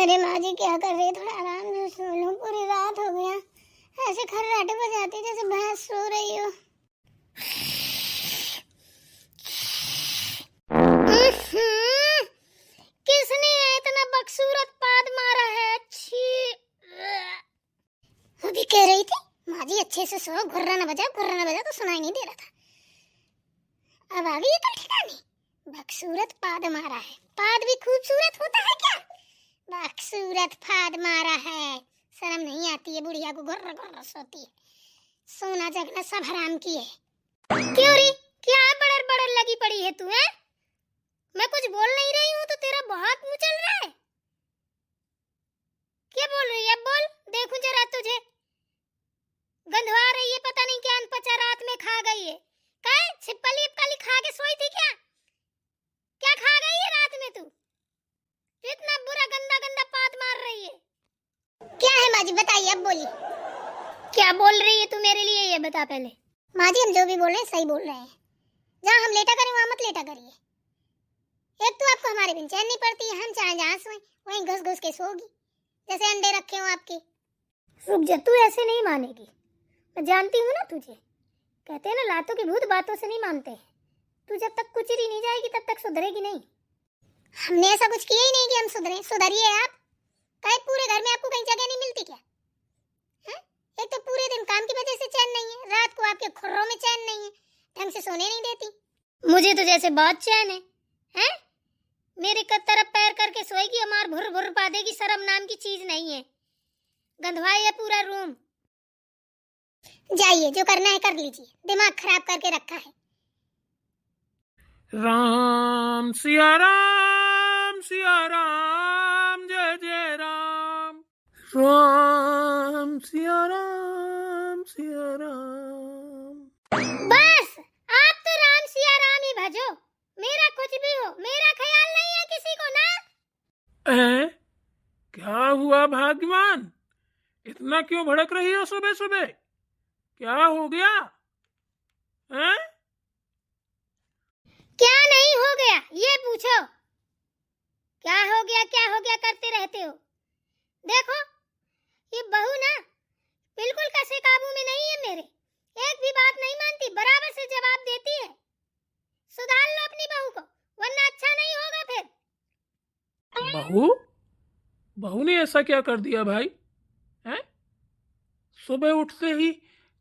अरे माँ जी क्या कर रही है, थोड़ा आराम से सो लो, पूरी रात हो गया। ऐसे खर्राटे बजाती जैसे भैंस सो रही हो। किसने इतना बदसूरत पाद मारा है? अच्छी वो भी कह रही थी माँ जी अच्छे से सो, घुर्रा न बजा तो सुनाई नहीं दे रहा था। अब आ गई कल ठिकाने। बदसूरत पाद मारा है। पाद भी खूबसूरत होता है क्या? बदसूरत पाद मारा है। शर्म नहीं आती है बुढ़िया को, घुर्र घुर्र सोती है। सोना जगना सब हराम की है। क्यों री, क्या बड़र बड़र लगी पड़ी है तू? है मैं कुछ बोल नहीं रही हूँ तो तेरा बहुत मुंह चल रहा है। क्या बोल रही है? बोल, देखूं जरा तुझे। गंधवा रही है, पता नहीं क्या अनपचा रात में खा गई है। काय छिपकली उपकली खा के सोई थी क्या? क्या खा गई है रात में तू? इतना बुरा गंदा गंदा पाद मार रही है। क्या है माँ जी बताइए, अब बोलिए। क्या बोल रही है तू मेरे लिए, ये बता पहले। माँ जी हम जो भी बोल रहे हैं सही बोल रहे हैं। जहाँ हम लेटा करें वहाँ मत लेटा करिए। एक तो आपको हमारे बिन चैन नहीं पड़ती है, हम चाहे जहाँ सोएं वहीं घुस घुस के सोगी जैसे अंडे रखे हो आपके। रुक जा, तू ऐसे नहीं मानेगी, मैं जानती हूँ ना तुझे। कहते हैं ना लातों के भूत बातों से नहीं मानते। तू जब तक कुचरी नहीं जाएगी तब तक सुधरेगी नहीं। हमने ऐसा कुछ किया ही नहीं कि हम सुधरे। सुधरिए आप। कहे पूरे घर में आपको कहीं जगह नहीं मिलती क्या? है? एक तो पूरे दिन काम की वजह से चैन नहीं है, रात को आपके खुर्रों में चैन नहीं है, ढंग से सोने नहीं देती। मुझे तो जैसे बहुत चैन है। हैं? मेरे तरफ पैर करके सोएगी, हमार भुर भुर पा देगी। शर्म नाम की चीज नहीं है। गंधवाई है पूरा रूम। जाइए, जो करना है कर लीजिए, दिमाग खराब करके रखा है। राम सिया राम जय जय राम। राम सिया राम बस आप तो राम सिया राम ही भजो। मेरा कुछ भी हो, मेरा ख्याल नहीं है किसी को ना। क्या हुआ भाग्यवान, इतना क्यों भड़क रही हो सुबह सुबह? क्या हो गया? हैं? क्या नहीं हो गया ये पूछो। क्या हो गया करते रहते हो। देखो ये बहू ना बिल्कुल कसे काबू में नहीं है मेरे। एक भी बात नहीं मानती, बराबर से जवाब देती है। सुधार लो अपनी बहू को, वरना अच्छा नहीं होगा फिर। बहू ने ऐसा क्या कर दिया भाई? हैं? सुबह उठते ही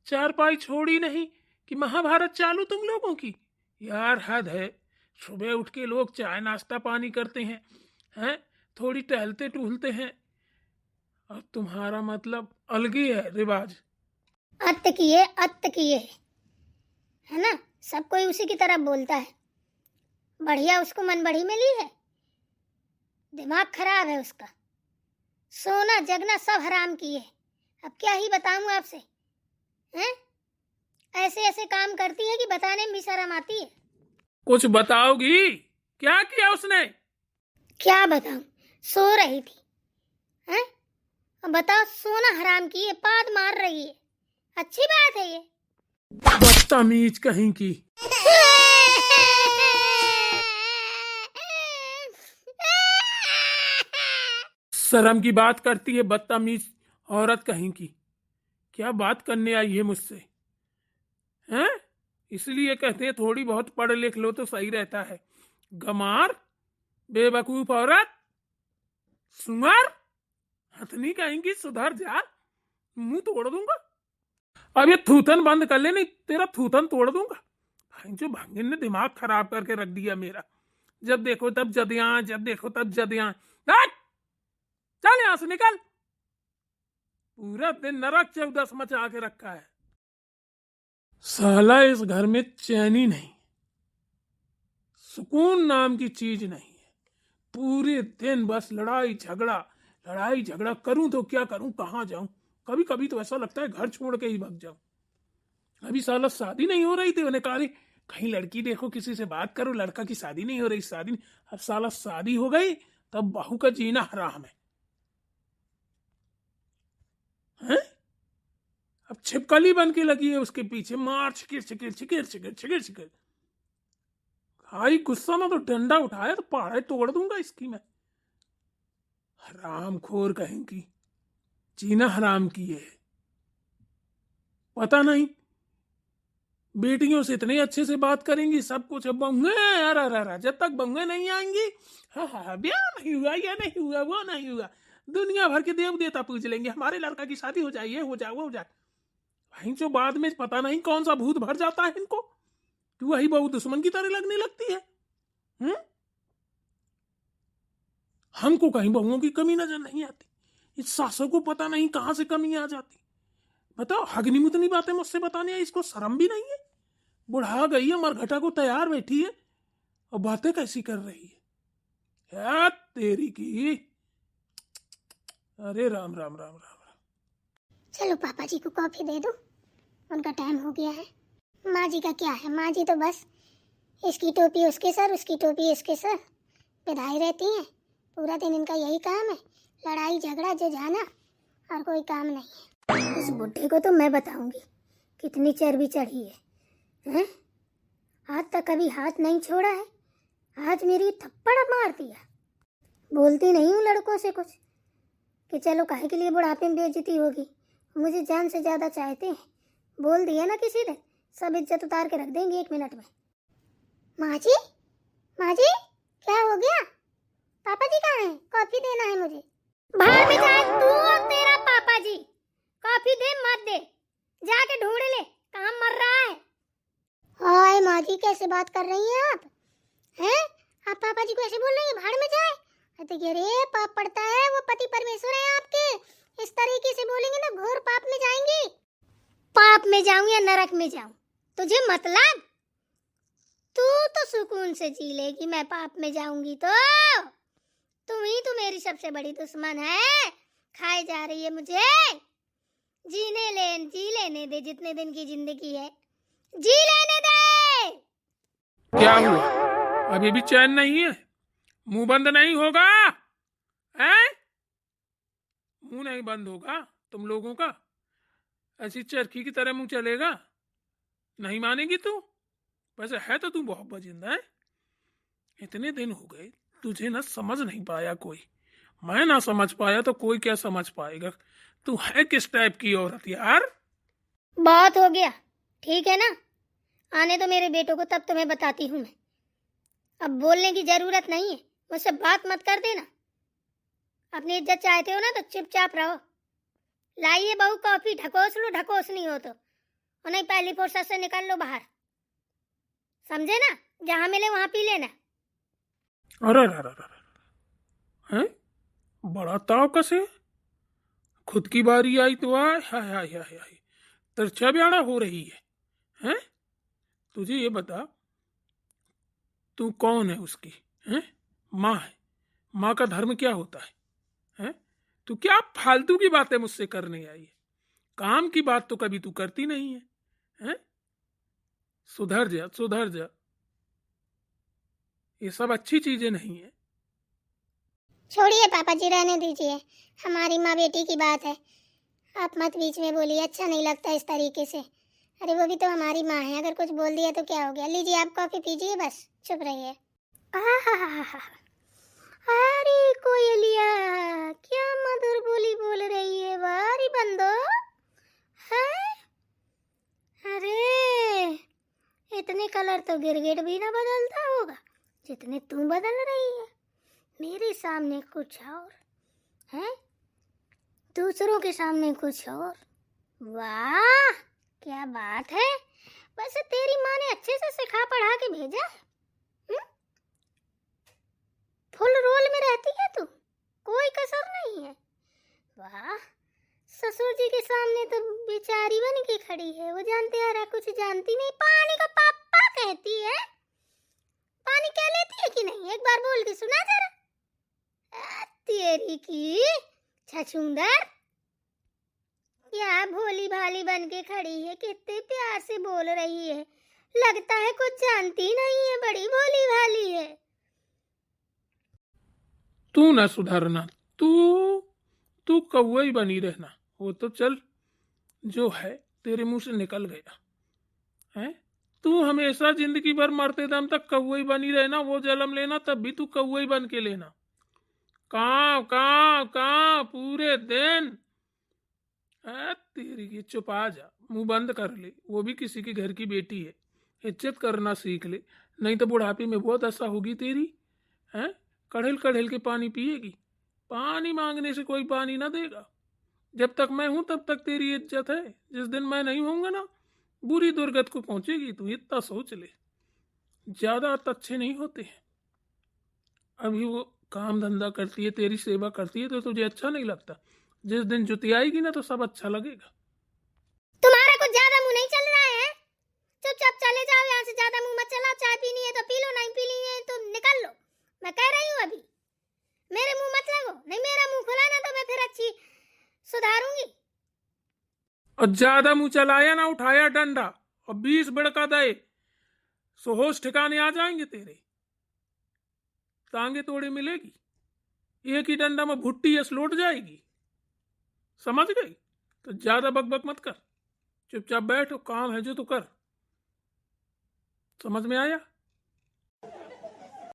चारपाई छोड़ी नहीं कि महाभारत चालू तुम लोगों की। यार हद है। सुबह उठ के लोग चाय नाश्ता पानी करते हैं, हैं? थोड़ी टहलते टूलते हैं, और तुम्हारा मतलब अलग ही है रिवाज। अत किए है ना, सब कोई उसी की तरफ बोलता है। बढ़िया उसको मन बढ़ी मिली है, दिमाग खराब है उसका। सोना जगना सब हराम की है। अब क्या ही बताऊं आपसे। हैं? ऐसे ऐसे काम करती है कि बताने में भी शर्म आती है। कुछ बताओगी? क्या किया उसने? क्या बताऊं, सो रही थी। हैं? अब बताओ, सोना हराम की है, पाद मार रही है। अच्छी बात है ये? बदतमीज कहीं की। शर्म की बात करती है, बदतमीज औरत कहीं की। क्या बात करने आई है मुझसे? हैं? इसलिए कहते हैं थोड़ी बहुत पढ़ लिख लो तो सही रहता है। गमार, बेवकूफ औरत, सुअर, हथनी कहेंगी, सुधर जा, मुंह तोड़ दूंगा। अब ये थूथन बंद कर ले, नहीं तेरा थूथन तोड़ दूंगा। भाई जो भांगिन ने दिमाग खराब करके रख दिया मेरा। जब देखो तब जदियां, जब देखो तब जदियां। चल यहां से निकल। पूरा दिन नरक चौदस मचा के रखा है। साला इस घर में चैन ही नहीं, सुकून नाम की चीज नहीं है। पूरे दिन बस लड़ाई झगड़ा करूं तो क्या करूं, कहां जाऊं। कभी कभी तो ऐसा लगता है घर छोड़ के ही भाग जाऊं। अभी साला शादी नहीं हो रही थी, उन्हें कहा कहीं लड़की देखो, किसी से बात करो, लड़का की शादी नहीं हो रही, शादी नहीं। अब साला शादी हो गई तब बहू का जीना हराम है। हैं? अब छिपकली बन के लगी है उसके पीछे, मार छिकिर छिकिर छिकिर छिकिर छिकिर छिकिर। आई गुस्सा में तो डंडा उठाया तो पहाड़े तोड़ दूंगा इसकी मैं। हरामखोर कहेंगी, जीना हराम किए है। पता नहीं बेटियों से इतने अच्छे से बात करेंगी, सब कुछ बहुएं, अरे अरे अरे, जब तक बहुएं नहीं आएंगी, हाँ हाँ ब्याह नहीं हुआ, ये नहीं हुआ, वो नहीं हुआ, दुनिया भर के देव देवता पूछ लेंगे, हमारे लड़का की शादी हो जाए, ये हो जाए, वो हो जाए। वहीं जो बाद में पता नहीं कौन सा भूत भर जाता है इनको कि वही बहू दुश्मन की तरह लगने लगती है। हमको कहीं बहुओं की कमी नजर नहीं आती, इस सासों को पता नहीं कहां से कमी आ जाती। बताओ, हगनीमुतनी बातें मुझसे बताने, इसको शर्म भी नहीं है? बुढ़ा गई है, मरघटा को तैयार बैठी है और बातें कैसी कर रही है यार तेरी की। अरे राम राम राम राम। चलो पापा जी को कॉफी दे दो, उनका टाइम हो गया है। माँ जी का क्या है, माँ जी तो बस इसकी टोपी उसके सर, उसकी टोपी इसके सर पिधाई रहती हैं। पूरा दिन इनका यही काम है, लड़ाई झगड़ा जो जाना, और कोई काम नहीं है। इस बुढ़े को तो मैं बताऊंगी कितनी चर्बी चढ़ी है, आज तक कभी हाथ नहीं छोड़ा है, आज मेरी थप्पड़ मार दिया। बोलती नहीं हूँ लड़कों से कुछ कि चलो काहे के लिए बुढ़ापे में बेइज्जती होगी, मुझे जान से ज़्यादा चाहते हैं। बोल दिया ना किसी ने, सब इज्जत उतार के रख देंगे 1 मिनट में। माँ जी क्या हो गया? पापा जी कहाँ हैं? कॉफी देना है मुझे। बाहर में जाए तू और तेरा पापा जी, कॉफी दे मत दे, जाके ढूंढ ले कहाँ मर रहा है। हाय माँ जी, कैसे बात कर रही हैं आप? हैं? आप पापा जी को ऐसे बोल रही हैं, भाड़ में जाए? देखिए रे, पाप पड़ता है, वो पति परमेश्वर है आपके, इस तरीके से बोलेंगे ना घोर पाप में जाएंगी। पाप में जाऊं या नरक में जाऊं, तुझे मतलब? तू तो सुकून से जी लेगी, मैं पाप में जाऊंगी तो तुम ही तो मेरी सबसे बड़ी दुश्मन है, खाए जा रही है मुझे। जी लेने दे, जितने दिन की जिंदगी है जी लेने दे। क्या हुआ, अभी भी चैन नहीं है? मुंह बंद नहीं होगा? हैं? मुंह नहीं बंद होगा तुम लोगों का? ऐसी चरखी की तरह मुंह चलेगा? नहीं मानेगी तू? वैसे है तो तू बहुत बजिंदा है। इतने दिन हो गए, तुझे ना समझ नहीं पाया कोई, मैं ना समझ पाया तो कोई क्या समझ पाएगा? तू है किस टाइप की औरत यार? बहुत हो गया, ठीक है ना? आने तो मेरे बेटों को, तब तुम्हें बताती हूँ मैं। अब बोलने की जरूरत नहीं है, मुझसे बात मत कर देना। अपनी इज्जत चाहते हो ना तो चुपचाप रहो। लाइए बहू कॉफी, ढकोस लो, ढकोस नहीं हो तो, और नहीं पहली फुर्सत से निकल लो बाहर, समझे ना? जहां मिले वहां पी लेना। अरे हैं? बड़ा ताव कसे, खुद की बारी आई तो आए, हाय हाय हाय हाय, तिरछा ब्याड़ा हो रही है। हैं? तुझे ये बता, तू कौन है उसकी? हैं? माँ है, माँ का धर्म क्या होता है? हैं? तू क्या फालतू की बातें मुझसे करने आई है? काम की बात तो कभी तू करती नहीं है। हैं? सुधर जा, सुधर जा, ये सब अच्छी चीजें नहीं है। छोड़िए पापा जी, रहने दीजिए, हमारी माँ बेटी की बात है, आप मत बीच में बोलिए, अच्छा नहीं लगता इस तरीके से। अरे वो भी तो हमारी माँ है, अगर कुछ बोल दिया तो क्या हो गया? लीजिए आप कॉफी पीजिए, बस चुप रहिए। अरे कोयलिया, क्या मधुर बोली बोल रही है, वारी बंदो है। अरे इतने कलर तो गिरगिट भी ना बदलता होगा जितने तू बदल रही है। मेरे सामने कुछ और है, दूसरों के सामने कुछ और। वाह क्या बात है, वैसे तेरी माँ ने अच्छे से सिखा पढ़ा के भेजा है। फुल रोल में रहती है तू, कोई कसर नहीं है। वाह, ससुर जी के सामने तो बेचारी बन के खड़ी है, वो जानते हैं कुछ जानती नहीं, पानी को पापा कहती है। पानी क्या लेती है कि नहीं, एक बार बोल के सुना जरा। तेरी की छछूंदर, क्या भोली भाली बन के खड़ी है, कितने प्यार से बोल रही है, लगता है कुछ जानती नहीं है, बड़ी भोली भाली है। तू ना सुधरना, तू कौवा ही बनी रहना, वो तो चल जो है तेरे मुंह से निकल गया है। तू हमेशा जिंदगी भर मरते दम तक कौवा ही बनी रहना, वो जन्म लेना तब भी तू कौवा ही बन के लेना। कहाँ पूरे दिन। तेरी की चुप आ जा, मुंह बंद कर ले। वो भी किसी के घर की बेटी है, इज्जत करना सीख ले, नहीं तो बुढ़ापे में बहुत ऐसा होगी तेरी। हैं, कड़ेल कड़ेल के पानी पिएगी। पानी मांगने से कोई पानी ना देगा। जब तक मैं हूं तब तक तेरी इज्जत है, जिस दिन मैं नहीं होऊंगा ना, बुरी दुर्गत को पहुंचेगी। तू इतना सोच ले। ज्यादा अच्छे नहीं होते हैं। अभी वो काम धंधा करती है, तेरी सेवा करती है, तो तुझे अच्छा नहीं लगता। जिस दिन जुतियाएगी ना तो सब अच्छा लगेगा। तुम्हारा कुछ ज्यादा मुंह नहीं चल रहा है? चुपचाप चले जाओ यहाँ से, ज्यादा मुंह मत चलाओ। चाय पीनी है तो पी लो, नहीं पीनी है तो निकल लो। मैं कह रही हूँ अभी मेरे मुंह मत लगो, नहीं मेरा मुंह खुला ना तो मैं फिर अच्छी सुधारूंगी। और ज्यादा मुंह चलाया ना, उठाया डंडा और 20 बिड़का दे, सो होश ठिकाने आ जाएंगे तेरे। टांगे तोड़े मिलेगी, एक ही डंडा में भुट्टी यस लौट जाएगी। समझ गई? तो ज्यादा बकबक मत कर, चुपचाप बैठ और काम है जो तू कर। समझ में आया?